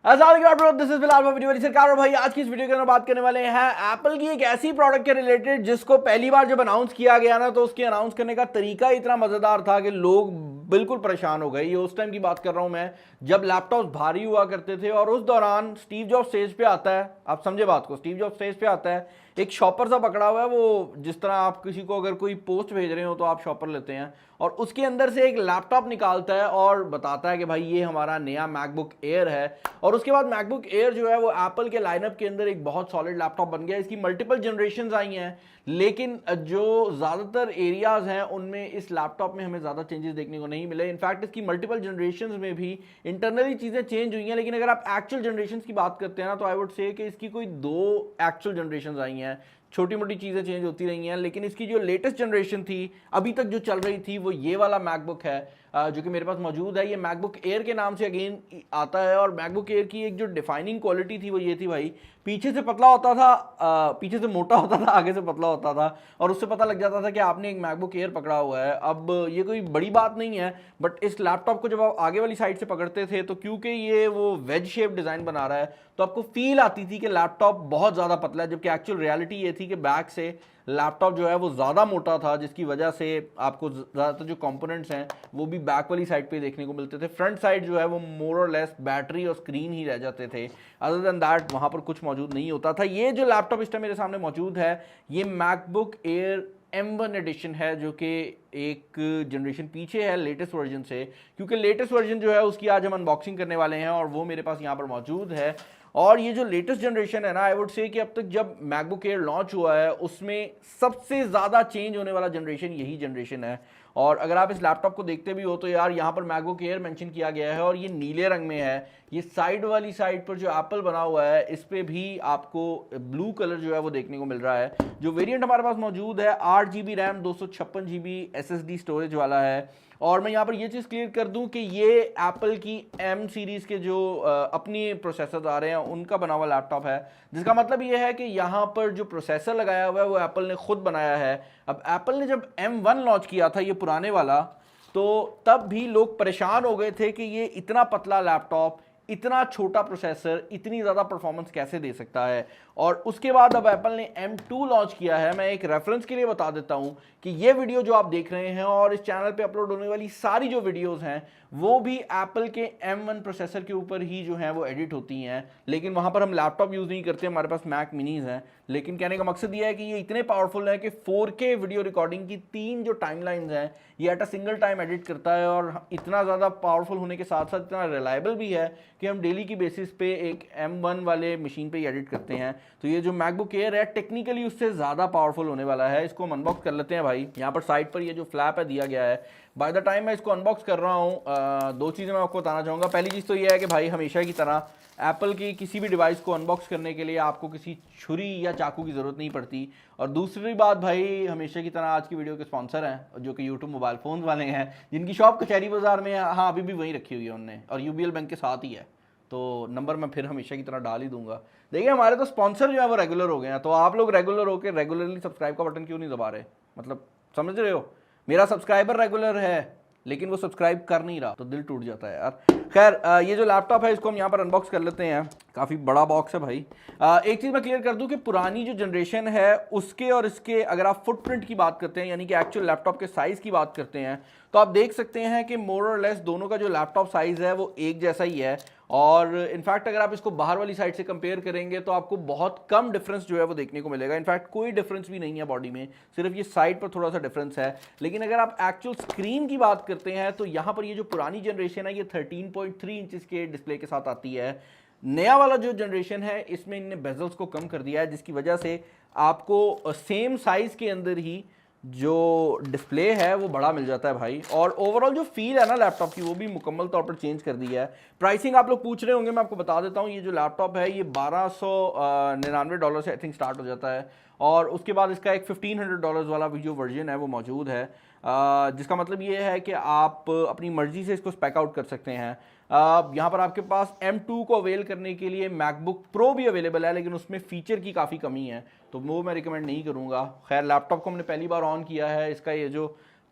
This is Bilal video वाली सरकार। और भाई आज की इस वीडियो के अंदर बात करने वाले हैं एप्पल की एक ऐसी प्रोडक्ट के रिलेटेड जिसको पहली बार जब अनाउंस किया गया ना, तो उसके अनाउंस करने का तरीका इतना मजेदार था कि लोग बिल्कुल परेशान हो गए। ये उस टाइम की बात कर रहा हूं मैं जब लैपटॉप भारी हुआ करते थे और उस दौरान स्टीव जॉब्स स्टेज पे आता है। आप समझे बात को, स्टीव जॉब्स स्टेज पे आता है, एक शॉपर सा पकड़ा हुआ है। वो जिस तरह आप किसी को अगर कोई पोस्ट भेज रहे हो तो आप शॉपर लेते हैं, और उसके अंदर से एक लैपटॉप निकालता है और बताता है कि भाई ये हमारा नया मैकबुक एयर है। और उसके बाद मैकबुक एयर जो है वो एप्पल के लाइनअप के अंदर एक बहुत सॉलिड लैपटॉप बन गया। इसकी मल्टीपल जनरेशंस आई हैं, लेकिन जो ज़्यादातर एरियाज हैं उनमें इस लैपटॉप में हमें ज़्यादा चेंजेस देखने को नहीं मिले। इनफैक्ट इसकी मल्टीपल जनरेशंस में भी इंटरनली चीज़ें चेंज हुई हैं, लेकिन अगर आप एक्चुअल जनरेशंस की बात करते हैं ना, तो आई वुड से कि इसकी कोई 2 एक्चुअल जनरेशंस आई हैं। छोटी मोटी चीज़ें चेंज होती रही हैं, लेकिन इसकी जो लेटेस्ट जनरेशन थी अभी तक जो चल रही थी वो ये वाला मैकबुक है जो कि मेरे पास मौजूद है। ये मैकबुक एयर के नाम से अगेन आता है, और मैकबुक एयर की एक जो डिफाइनिंग क्वालिटी थी वो ये थी भाई, पीछे से पतला होता था, पीछे से मोटा होता था, आगे से पतला होता था, और उससे पता लग जाता था कि आपने एक मैकबुक एयर पकड़ा हुआ है। अब ये कोई बड़ी बात नहीं है, बट इस लैपटॉप को जब आप आगे वाली साइड से पकड़ते थे तो क्योंकि ये वो वेज शेप डिज़ाइन बना रहा है तो आपको फील आती थी कि लैपटॉप बहुत ज़्यादा पतला है, जबकि एक्चुअल रियलिटी ये थी कि बैक से लैपटॉप जो है वो ज़्यादा मोटा था, जिसकी वजह से आपको ज़्यादातर जो कंपोनेंट्स हैं वो भी बैक वाली साइड पे देखने को मिलते थे। फ्रंट साइड जो है वो मोर और लेस बैटरी और स्क्रीन ही रह जाते थे, अदर देन दैट वहाँ पर कुछ मौजूद नहीं होता था। ये जो लैपटॉप इस टाइम मेरे सामने मौजूद है ये मैकबुक एयर M1 एडिशन है, जो कि एक जनरेशन पीछे है लेटेस्ट वर्जन से, क्योंकि लेटेस्ट वर्जन जो है उसकी आज हम अनबॉक्सिंग करने वाले हैं और वो मेरे पास यहाँ पर मौजूद है। और ये जो लेटेस्ट जनरेशन है ना, आई वुड से कि अब तक जब मैकबुक एयर लॉन्च हुआ है उसमें सबसे ज़्यादा चेंज होने वाला जनरेशन यही जनरेशन है। और अगर आप इस लैपटॉप को देखते भी हो तो यार यहाँ पर मैकबुक एयर मेंशन किया गया है और ये नीले रंग में है। ये साइड वाली साइड पर जो एप्पल बना हुआ है इस पे भी आपको ब्लू कलर जो है वो देखने को मिल रहा है। जो वेरिएंट हमारे पास मौजूद है 8 GB RAM 256 GB SSD storage वाला है। और मैं यहाँ पर ये चीज़ क्लियर कर दूं कि ये एप्पल की M सीरीज़ के जो अपनी प्रोसेसर आ रहे हैं उनका बना हुआ लैपटॉप है, जिसका मतलब ये है कि यहाँ पर जो प्रोसेसर लगाया हुआ है वो एप्पल ने खुद बनाया है। अब एप्पल ने जब M1 लॉन्च किया था ये पुराने वाला, तो तब भी लोग परेशान हो गए थे कि ये इतना पतला लैपटॉप, इतना छोटा प्रोसेसर, इतनी ज़्यादा परफॉर्मेंस कैसे दे सकता है। और उसके बाद अब एप्पल ने M2 लॉन्च किया है। मैं एक रेफरेंस के लिए बता देता हूं कि ये वीडियो जो आप देख रहे हैं और इस चैनल पे अपलोड होने वाली सारी जो वीडियोस हैं वो भी एप्पल के M1 प्रोसेसर के ऊपर ही जो है वो एडिट होती हैं, लेकिन वहां पर हम लैपटॉप यूज़ नहीं करते, हमारे पास मैक मिनीज हैं। लेकिन कहने का मकसद ये है कि ये इतने पावरफुल है कि 4K वीडियो रिकॉर्डिंग की 3 जो टाइमलाइंस हैं ये at a single time edit करता है, और इतना ज़्यादा पावरफुल होने के साथ साथ इतना रिलायबल भी है कि हम डेली की बेसिस पे एक M1 वाले मशीन पे ही एडिट करते हैं। तो ये जो मैकबुक एयर है टेक्निकली उससे ज़्यादा पावरफुल होने वाला है। इसको हम अनबॉक्स कर लेते हैं भाई। यहाँ पर साइड पर ये जो फ्लैप है दिया गया है, बाय द टाइम मैं इसको अनबॉक्स कर रहा हूँ 2 चीज़ें मैं आपको बताना चाहूँगा। पहली चीज़ तो ये है कि भाई हमेशा की तरह एप्पल की किसी भी डिवाइस को अनबॉक्स करने के लिए आपको किसी छुरी या चाकू की ज़रूरत नहीं पड़ती। और दूसरी बात भाई, हमेशा की तरह आज की वीडियो के स्पॉन्सर हैं जो कि यूट्यूब मोबाइल फ़ोन वाले हैं, जिनकी शॉप कचहरी बाज़ार में है। हाँ, अभी भी वहीं रखी हुई है उनने, और UBL बैंक के साथ ही है, तो नंबर मैं फिर हमेशा की तरह डाल ही दूंगा। देखिए हमारे तो स्पॉन्सर जो है वो रेगुलर हो गए हैं, तो आप लोग रेगुलर होकर रेगुलरली सब्सक्राइब का बटन क्यों नहीं दबा रहे? मतलब समझ रहे हो, मेरा सब्सक्राइबर रेगुलर है लेकिन वो सब्सक्राइब कर नहीं रहा, तो दिल टूट जाता है यार। खैर ये जो लैपटॉप है इसको हम यहाँ पर अनबॉक्स कर लेते हैं। काफ़ी बड़ा बॉक्स है भाई। एक चीज़ मैं क्लियर कर दूं कि पुरानी जो जनरेशन है उसके और इसके अगर आप फुटप्रिंट की बात करते हैं, यानी कि एक्चुअल लैपटॉप के साइज़ की बात करते हैं, तो आप देख सकते हैं कि मोर और लेस दोनों का जो लैपटॉप साइज़ है वो एक जैसा ही है। और इनफैक्ट अगर आप इसको बाहर वाली साइड से कंपेयर करेंगे तो आपको बहुत कम डिफरेंस जो है वो देखने को मिलेगा। इनफैक्ट कोई डिफरेंस भी नहीं है बॉडी में, सिर्फ ये साइड पर थोड़ा सा डिफरेंस है। लेकिन अगर आप एक्चुअल स्क्रीन की बात करते हैं तो यहाँ पर ये जो पुरानी जनरेशन है ये 13.3 इंचेस के डिस्प्ले के साथ आती है। नया वाला जो जनरेशन है इसमें इनने बेजल्स को कम कर दिया है, जिसकी वजह से आपको सेम साइज के अंदर ही जो डिस्प्ले है वो बड़ा मिल जाता है भाई। और ओवरऑल जो फील है ना लैपटॉप की वो भी मुकम्मल तौर पर चेंज कर दी है। प्राइसिंग आप लोग पूछ रहे होंगे, मैं आपको बता देता हूँ। ये जो लैपटॉप है ये $1299 से आई थिंक स्टार्ट हो जाता है, और उसके बाद इसका एक $1500 वाला जो वर्जन है वो मौजूद है, जिसका मतलब ये है कि आप अपनी मर्जी से इसको स्पेक आउट कर सकते हैं। यहाँ पर आपके पास M2 को अवेल करने के लिए मैकबुक प्रो भी अवेलेबल है, लेकिन उसमें फीचर की काफ़ी कमी है, तो वो मैं रिकमेंड नहीं करूँगा। खैर लैपटॉप को हमने पहली बार ऑन किया है, इसका ये जो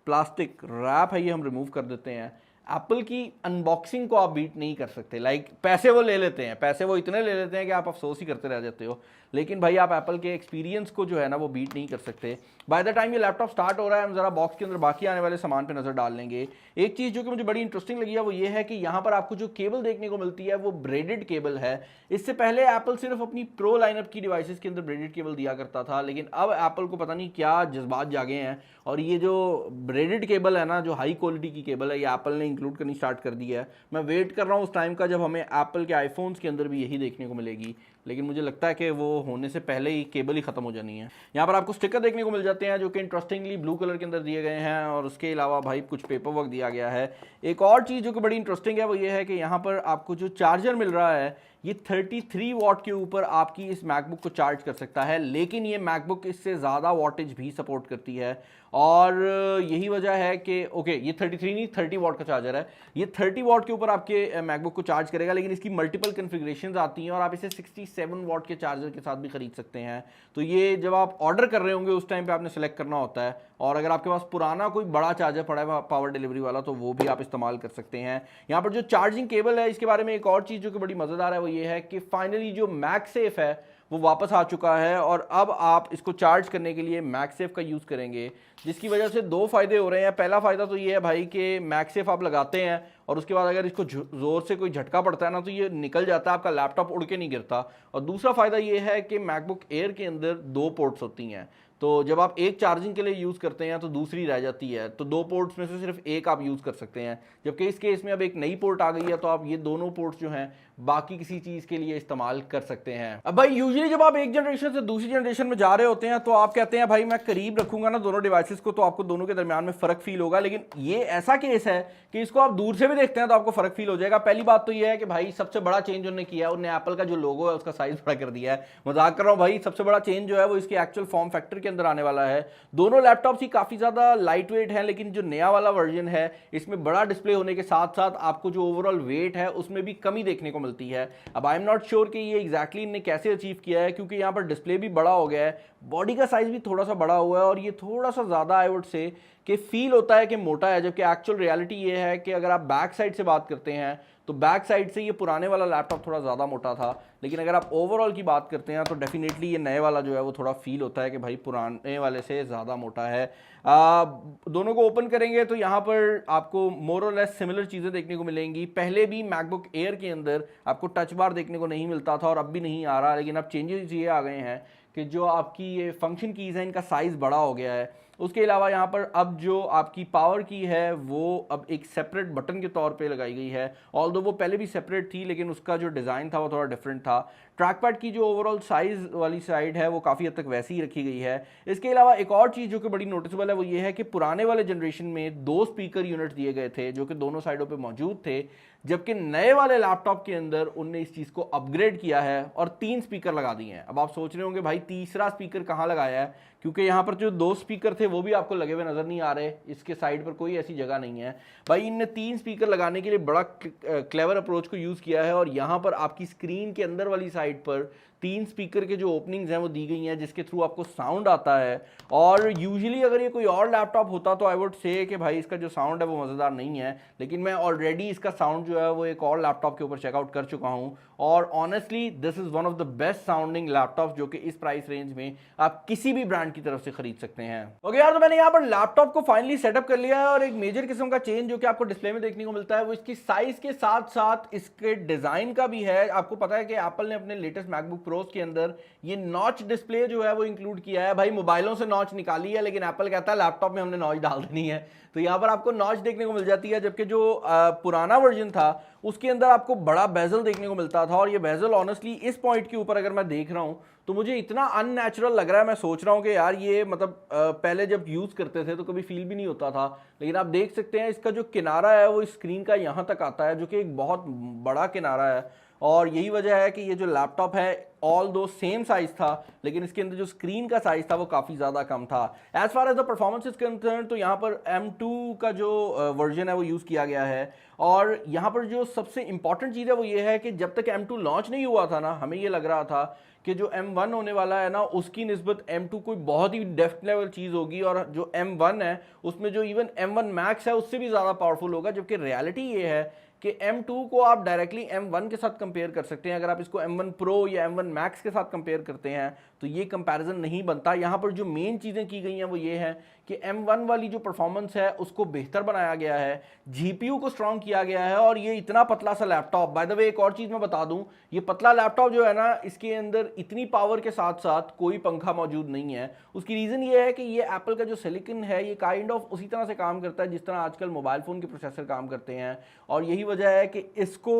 प्लास्टिक रैप है ये हम रिमूव कर देते हैं। एप्पल की अनबॉक्सिंग को आप बीट नहीं कर सकते। लाइक पैसे वो ले लेते हैं, पैसे वो इतने ले लेते हैं कि आप अफसोस ही करते रह जाते हो, लेकिन भाई आप एप्पल के एक्सपीरियंस को जो है ना वो बीट नहीं कर सकते। बाय द टाइम ये लैपटॉप स्टार्ट हो रहा है, हम जरा बॉक्स के अंदर बाकी आने वाले सामान पे नजर डाल लेंगे। एक चीज़ जो कि मुझे बड़ी इंटरेस्टिंग लगी है वो ये है कि यहाँ पर आपको जो केबल देखने को मिलती है वो ब्रेडेड केबल है। इससे पहले एप्पल सिर्फ अपनी प्रो लाइनअप की डिवाइसेस के अंदर ब्रेडेड केबल दिया करता था, लेकिन अब एप्पल को पता नहीं क्या जज्बात जागे हैं और ये जो ब्रेडेड केबल है ना, जो हाई क्वालिटी की केबल है, ये एप्पल ने इंक्लूड करनी स्टार्ट कर दी है। मैं वेट कर रहा हूँ उस टाइम का जब हमें एप्पल के आईफोन्स के अंदर भी यही देखने को मिलेगी, लेकिन मुझे लगता है कि वो होने से पहले ही केबल ही खत्म हो जानी है। यहाँ पर आपको स्टिकर देखने को मिल जाते हैं जो कि इंटरेस्टिंगली ब्लू कलर के अंदर दिए गए हैं, और उसके अलावा भाई कुछ पेपर वर्क दिया गया है। एक और चीज़ जो कि बड़ी इंटरेस्टिंग है वो ये है कि यहाँ पर आपको जो चार्जर मिल रहा है ये 33 वॉट के ऊपर आपकी इस मैकबुक को चार्ज कर सकता है, लेकिन ये मैकबुक इससे ज़्यादा वॉटेज भी सपोर्ट करती है। और यही वजह है कि ओके ये 33 नहीं 30 वॉट का चार्जर है, ये 30 वॉट के ऊपर आपके मैकबुक को चार्ज करेगा, लेकिन इसकी मल्टीपल कन्फिग्रेशंस आती हैं और आप इसे 67 वॉट के चार्जर के साथ भी खरीद सकते हैं। तो ये जब आप ऑर्डर कर रहे होंगे उस टाइम पे आपने सेलेक्ट करना होता है, और अगर आपके पास पुराना कोई बड़ा चार्जर पड़ा है पावर डिलीवरी वाला तो वो भी आप इस्तेमाल कर सकते हैं। यहाँ पर जो चार्जिंग केबल है इसके बारे में एक और चीज़ जो कि बड़ी मज़ेदार है वो ये है कि फाइनली जो मैगसेफ है वो वापस आ चुका है, और अब आप इसको चार्ज करने के लिए मैगसेफ का यूज़ करेंगे, जिसकी वजह से दो फ़ायदे हो रहे हैं। पहला फ़ायदा तो ये है भाई कि मैगसेफ आप लगाते हैं और उसके बाद अगर इसको ज़ोर से कोई झटका पड़ता है ना तो ये निकल जाता है, आपका लैपटॉप उड़ के नहीं गिरता। और दूसरा फ़ायदा ये है कि मैकबुक एयर के अंदर 2 पोर्ट्स होती हैं, तो जब आप एक चार्जिंग के लिए यूज़ करते हैं तो दूसरी रह जाती है, तो 2 पोर्ट्स में से सिर्फ एक आप यूज़ कर सकते हैं। जबकि इस केस में अब एक नई पोर्ट आ गई है तो आप ये दोनों पोर्ट्स जो हैं बाकी किसी चीज़ के लिए इस्तेमाल कर सकते हैं। अब भाई यूजुअली जब आप एक जनरेशन से दूसरी जनरेशन में जा रहे होते हैं तो आप कहते हैं भाई मैं करीब रखूंगा ना दोनों डिवाइसेस को, तो आपको दोनों के दरमियान में फ़र्क फील होगा, लेकिन ये ऐसा केस है कि इसको आप दूर से भी देखते हैं तो आपको फ़र्क फील हो जाएगा। पहली बात तो ये है कि भाई सबसे बड़ा चेंज उन्होंने किया है, उन्होंने एप्पल का जो लोगो है उसका साइज़ बड़ा कर दिया है। मजाक कर रहा हूँ भाई, सबसे बड़ा चेंज जो है वो इसके एक्चुअल फॉर्म फैक्टर के अंदर आने वाला है। दोनों लैपटॉप्स ही काफ़ी ज़्यादा लाइट वेट हैं, लेकिन जो नया वाला वर्जन है इसमें बड़ा डिस्प्ले होने के साथ साथ आपको जो ओवरऑल वेट है उसमें भी कमी देखने को मिलती है। अब आई एम नॉट श्योर कि ये एग्जैक्टली इनने कैसे अचीव किया है, क्योंकि यहाँ पर डिस्प्ले भी बड़ा हो गया है, बॉडी का साइज भी थोड़ा सा बड़ा हुआ है और ये थोड़ा सा ज़्यादा आई वुड से कि फील होता है कि मोटा है, जबकि एक्चुअल रियलिटी ये है कि अगर आप बैक साइड से बात करते हैं तो बैक साइड से ये पुराने वाला लैपटॉप थोड़ा ज़्यादा मोटा था, लेकिन अगर आप ओवरऑल की बात करते हैं तो डेफिनेटली ये नए वाला जो है वो थोड़ा फील होता है कि भाई पुराने वाले से ज़्यादा मोटा है। दोनों को ओपन करेंगे तो यहाँ पर आपको मोर और लेस सिमिलर चीज़ें देखने को मिलेंगी। पहले भी मैकबुक एयर के अंदर आपको टच बार देखने को नहीं मिलता था और अब भी नहीं आ रहा, लेकिन अब चेंजेस ये आ गए हैं कि जो आपकी ये फंक्शन कीज़ हैं इनका साइज़ बड़ा हो गया है। उसके अलावा यहाँ पर अब जो आपकी पावर की है वो अब एक सेपरेट बटन के तौर पे लगाई गई है, ऑल्दो वो पहले भी सेपरेट थी लेकिन उसका जो डिज़ाइन था वो थोड़ा डिफरेंट था। ट्रैक पैड की जो ओवरऑल साइज़ वाली साइड है वो काफ़ी हद तक वैसी ही रखी गई है। इसके अलावा एक और चीज़ जो कि बड़ी नोटिसेबल है वो ये है कि पुराने वाले जनरेशन में 2 स्पीकर यूनिट दिए गए थे जो कि दोनों साइडों पे मौजूद थे, जबकि नए वाले लैपटॉप के अंदर उनने इस चीज़ को अपग्रेड किया है और 3 स्पीकर लगा दिए हैं। अब आप सोच रहे होंगे भाई तीसरा स्पीकर कहाँ लगाया है, क्योंकि यहाँ पर जो 2 स्पीकर थे वो भी आपको लगे हुए नज़र नहीं आ रहे, इसके साइड पर कोई ऐसी जगह नहीं है। भाई इनने 3 स्पीकर लगाने के लिए बड़ा क्लेवर अप्रोच को यूज़ किया है और यहाँ पर आपकी स्क्रीन के अंदर वाली साइड पर 3 स्पीकर के जो ओपनिंग्स हैं वो दी गई हैं जिसके थ्रू आपको साउंड आता है। और यूजुअली अगर ये कोई और लैपटॉप होता तो आई वुड से कि भाई इसका जो साउंड है वो मज़ेदार नहीं है, लेकिन मैं ऑलरेडी इसका साउंड जो है वो एक और लैपटॉप के ऊपर चेकआउट कर चुका हूँ और honestly this is one of the best sounding laptop जो कि इस प्राइस रेंज में आप किसी भी ब्रांड की तरफ से खरीद सकते हैं। ओके यार, तो मैंने यहाँ पर लैपटॉप को फाइनली सेटअप कर लिया है और एक मेजर किस्म का चेंज जो कि आपको डिस्प्ले में देखने को मिलता है वो इसकी साइज के साथ साथ इसके डिजाइन का भी है। आपको पता है कि एप्पल ने अपने लेटेस्ट मैकबुक प्रोज के अंदर ये नॉच डिस्प्ले जो है वो इंक्लूड किया है। भाई मोबाइलों से नॉच निकाली है लेकिन एप्पल कहता है लैपटॉप में हमने नॉच डाल देनी है, तो यहाँ पर आपको नॉच देखने को मिल जाती है। जबकि जो पुराना वर्जन था उसके अंदर आपको बड़ा बेजल देखने को मिलता था और ये बेजल ऑनेस्टली इस पॉइंट के ऊपर अगर मैं देख रहा हूँ तो मुझे इतना अननेचुरल लग रहा है। मैं सोच रहा हूँ कि यार ये मतलब पहले जब यूज़ करते थे तो कभी फील भी नहीं होता था, लेकिन आप देख सकते हैं इसका जो किनारा है वो स्क्रीन का यहाँ तक आता है जो कि एक बहुत बड़ा किनारा है और यही वजह है कि ये जो लैपटॉप है ऑल दो सेम साइज था, लेकिन इसके अंदर जो स्क्रीन का साइज था वो काफ़ी ज़्यादा कम था। As far as the performance is concern तो यहाँ पर M2 का जो वर्जन है वो यूज़ किया गया है। और यहाँ पर जो सबसे इंपॉर्टेंट चीज़ है वो ये है कि जब तक M2 लॉन्च नहीं हुआ था ना, हमें ये लग रहा था कि जो M1 होने वाला है ना उसकी निस्बत M2 कोई बहुत ही डेफ्थ लेवल चीज़ होगी, और जो M1 है उसमें जो इवन M1 Max है उससे भी ज़्यादा पावरफुल होगा। जबकि रियलिटी ये है कि M2 को आप डायरेक्टली M1 के साथ कंपेयर कर सकते हैं। अगर आप इसको M1 Pro या M1 Max के साथ कंपेयर करते हैं तो ये कंपैरिजन नहीं बनता। यहाँ पर जो मेन चीज़ें की गई हैं वो ये है कि M1 वाली जो परफॉर्मेंस है उसको बेहतर बनाया गया है, GPU को स्ट्रॉन्ग किया गया है, और ये इतना पतला सा लैपटॉप, बाय द वे एक और चीज़ मैं बता दूं, ये पतला लैपटॉप जो है ना इसके अंदर इतनी पावर के साथ साथ कोई पंखा मौजूद नहीं है। उसकी रीज़न ये है कि ये एप्पल का जो सिलिकॉन है ये काइंड ऑफ उसी तरह से काम करता है जिस तरह आजकल मोबाइल फ़ोन के प्रोसेसर काम करते हैं, और यही वजह है कि इसको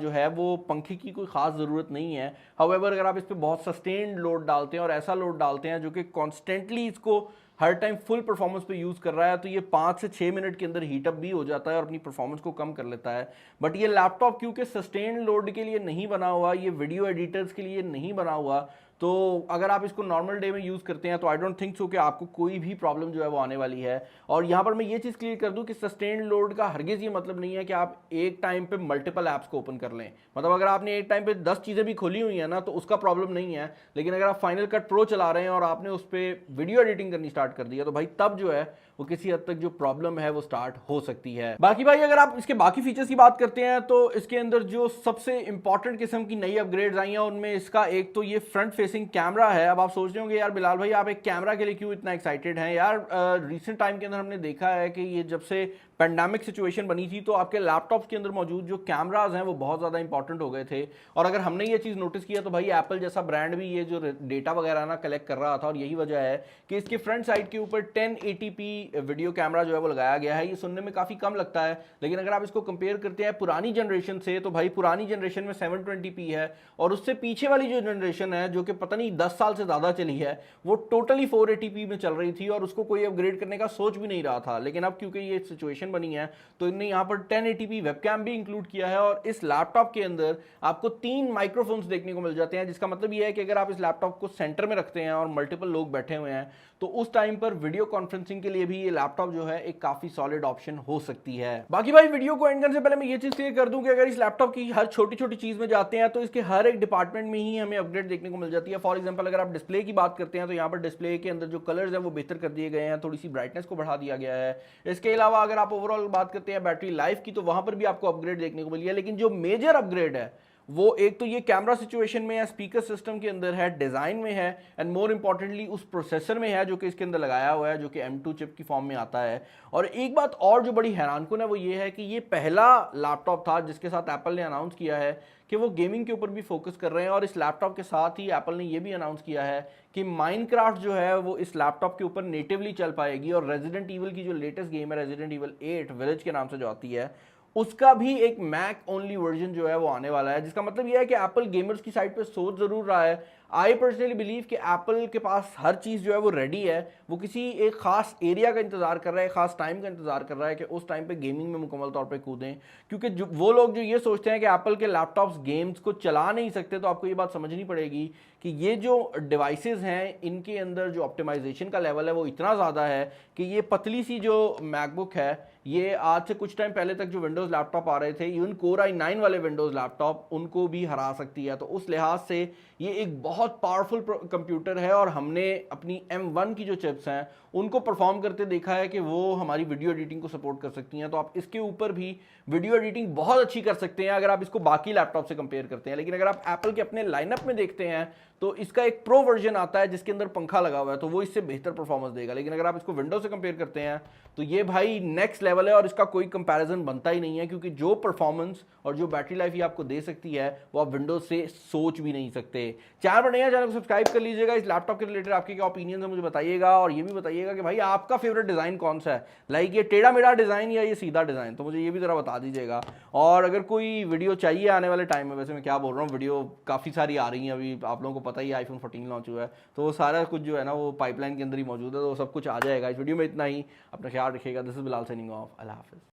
जो है वो पंखे की कोई ख़ास ज़रूरत नहीं है। हाउएवर अगर आप इस पर बहुत सस्टेन्ड लोड डालते हैं और ऐसा लोड डालते हैं जो कि कॉन्स्टेंटली इसको हर टाइम फुल परफॉर्मेंस पे यूज़ कर रहा है, तो ये 5 से 6 मिनट के अंदर हीटअप भी हो जाता है और अपनी परफॉर्मेंस को कम कर लेता है। बट ये लैपटॉप क्योंकि सस्टेन लोड के लिए नहीं बना हुआ, ये वीडियो एडिटर्स के लिए नहीं बना हुआ, तो अगर आप इसको नॉर्मल डे में यूज़ करते हैं तो आई डोंट थिंक सो कि आपको कोई भी प्रॉब्लम जो है वो आने वाली है। और यहाँ पर मैं ये चीज़ क्लियर कर दूँ कि सस्टेन लोड का हरगिज़ ये मतलब नहीं है कि आप एक टाइम पे मल्टीपल ऐप्स को ओपन कर लें। मतलब अगर आपने एक टाइम पे 10 चीज़ें भी खोली हुई हैं ना तो उसका प्रॉब्लम नहीं है, लेकिन अगर आप फाइनल कट प्रो चला रहे हैं और आपने उस पर वीडियो एडिटिंग करनी स्टार्ट कर दिया तो भाई तब जो है वो किसी हद तक जो प्रॉब्लम है वो स्टार्ट हो सकती है। बाकी भाई अगर आप इसके बाकी फीचर्स की बात करते हैं तो इसके अंदर जो सबसे इंपॉर्टेंट किस्म की नई अपग्रेड्स आई हैं उनमें इसका एक तो ये फ्रंट फेसिंग कैमरा है। अब आप सोच रहे होंगे यार बिलाल भाई आप एक कैमरा के लिए क्यों इतना एक्साइटेड हैं यार। रिसेंट टाइम के अंदर हमने देखा है कि ये जब से पेंडेमिक सिचुएशन बनी थी तो आपके लैपटॉप्स के अंदर मौजूद जो कैमराज हैं वो बहुत ज़्यादा इंपॉर्टेंट हो गए थे, और अगर हमने ये चीज़ नोटिस किया तो भाई एप्पल जैसा ब्रांड भी ये जो डेटा वगैरह ना कलेक्ट कर रहा था, और यही वजह है कि इसके फ्रंट साइड के ऊपर 1080p वीडियो कैमरा जो है वो लगाया गया है। ये सुनने में काफ़ी कम लगता है, लेकिन अगर आप इसको कंपेयर करते हैं पुरानी जनरेशन से तो भाई पुरानी जनरेशन में 720p है, और उससे पीछे वाली जो जनरेशन है जो कि पता नहीं 10 साल से ज़्यादा चली है वो टोटली 480p में चल रही थी और उसको कोई अपग्रेड करने का सोच भी नहीं रहा था। लेकिन अब क्योंकि ये सिचुएशन बनी है तो इनने यहाँ पर 1080p वेबकैम भी इंक्लूड किया है, और इस लैपटॉप के अंदर आपको 3 माइक्रोफोन्स देखने को मिल जाते हैं, जिसका मतलब ये है कि अगर आप इस लैपटॉप को सेंटर में रखते हैं और मल्टीपल लोग बैठे हुए हैं तो उस टाइम पर वीडियो कॉन्फ्रेंसिंग के लिए भी ये लैपटॉप जो है एक काफी सॉलिड ऑप्शन हो सकती है। बाकी भाई वीडियो को एंड करने से पहले मैं ये चीज क्लियर कर दूं कि अगर इस लैपटॉप की हर छोटी छोटी चीज में जाते हैं तो इसके हर एक डिपार्टमेंट में ही हमें अपग्रेड देखने को मिल जाती है। फॉर एग्जांपल अगर आप डिस्प्ले की बात करते हैं तो यहाँ पर डिस्प्ले के अंदर जो कलर्स है वो बेहतर कर दिए गए हैं, थोड़ी सी ब्राइटनेस को बढ़ा दिया गया है। इसके अलावा अगर आप ओवरऑल बात करते हैं बैटरी लाइफ की तो वहां पर भी आपको अपग्रेड देखने को मिली है। लेकिन जो मेजर अपग्रेड है वो एक तो ये कैमरा सिचुएशन में है, स्पीकर सिस्टम के अंदर है, डिज़ाइन में है, एंड मोर इंपॉर्टेंटली उस प्रोसेसर में है जो कि इसके अंदर लगाया हुआ है जो कि M2 चिप की फॉर्म में आता है। और एक बात और जो बड़ी हैरानकुन है वो ये है कि ये पहला लैपटॉप था जिसके साथ एप्पल ने अनाउंस किया है कि वो गेमिंग के ऊपर भी फोकस कर रहे हैं, और इस लैपटॉप के साथ ही एप्पल ने ये भी अनाउंस किया है कि माइनक्राफ्ट जो है वो इस लैपटॉप के ऊपर नेटिवली चल पाएगी, और रेजिडेंट ईवल की जो लेटेस्ट गेम है रेजिडेंट ईवल 8 विलेज के नाम से जो आती है उसका भी एक मैक ओनली वर्जन जो है वो आने वाला है। जिसका मतलब यह है कि एप्पल गेमर्स की साइड पे सोच जरूर रहा है। आई पर्सनली बिलीव कि एप्पल के पास हर चीज़ जो है वो रेडी है, वो किसी एक खास एरिया का इंतजार कर रहा है, खास टाइम का इंतजार कर रहा है कि उस टाइम पे गेमिंग में मुकम्मल तौर पे कूदें। क्योंकि जो वो लोग जो ये सोचते हैं कि एप्पल के लैपटॉप्स गेम्स को चला नहीं सकते, तो आपको ये बात समझनी पड़ेगी कि ये जो डिवाइसेस हैं इनके अंदर जो ऑप्टिमाइजेशन का लेवल है वो इतना ज़्यादा है कि ये पतली सी जो मैकबुक है ये आज से कुछ टाइम पहले तक जो विंडोज़ लैपटॉप आ रहे थे इवन कोर i9 वाले विंडोज़ लैपटॉप उनको भी हरा सकती है। तो उस लिहाज से ये एक बहुत पावरफुल कंप्यूटर है, और हमने अपनी M1 की जो चिप्स हैं उनको परफॉर्म करते देखा है कि वो हमारी वीडियो एडिटिंग को सपोर्ट कर सकती हैं। तो आप इसके ऊपर भी वीडियो एडिटिंग बहुत अच्छी कर सकते हैं अगर आप इसको बाकी लैपटॉप से कंपेयर करते हैं। लेकिन अगर आप एप्पल के अपने लाइनअप में देखते हैं तो इसका एक प्रो वर्जन आता है जिसके अंदर पंखा लगा हुआ है, तो वो इससे बेहतर परफॉर्मेंस देगा। लेकिन अगर आप इसको विंडोज से कंपेयर करते हैं तो ये भाई नेक्स्ट लेवल है, और इसका कोई कंपैरिजन बनता ही नहीं है, क्योंकि जो परफॉर्मेंस और जो बैटरी लाइफ ये आपको दे सकती है वो आप विंडोज से सोच भी नहीं सकते। चैनल पर नए हैं, चैनल को सब्सक्राइब कर लीजिएगा। इस लैपटॉप के रिलेटेड आपके क्या ओपिनियन है मुझे बताइएगा, और ये भी बताइएगा कि भाई आपका फेवरेट डिज़ाइन कौन सा है, लाइक ये टेढ़ा मेढ़ा डिज़ाइन या ये सीधा डिज़ाइन, तो मुझे ये भी ज़रा बता दीजिएगा। और अगर कोई वीडियो चाहिए आने वाले टाइम में, वैसे मैं क्या बोल रहा हूँ, वीडियो काफ़ी सारी आ रही हैं अभी, आप लोगों को पता ही iPhone 14 लॉन्च हुआ है, तो वो सारा कुछ जो है ना वो पाइपलाइन के अंदर ही मौजूद है, तो सब कुछ आ जाएगा। इस वीडियो में इतना ही, अपना ख्याल रखिएगा। This is Bilal signing off, अल्लाह हाफिज़।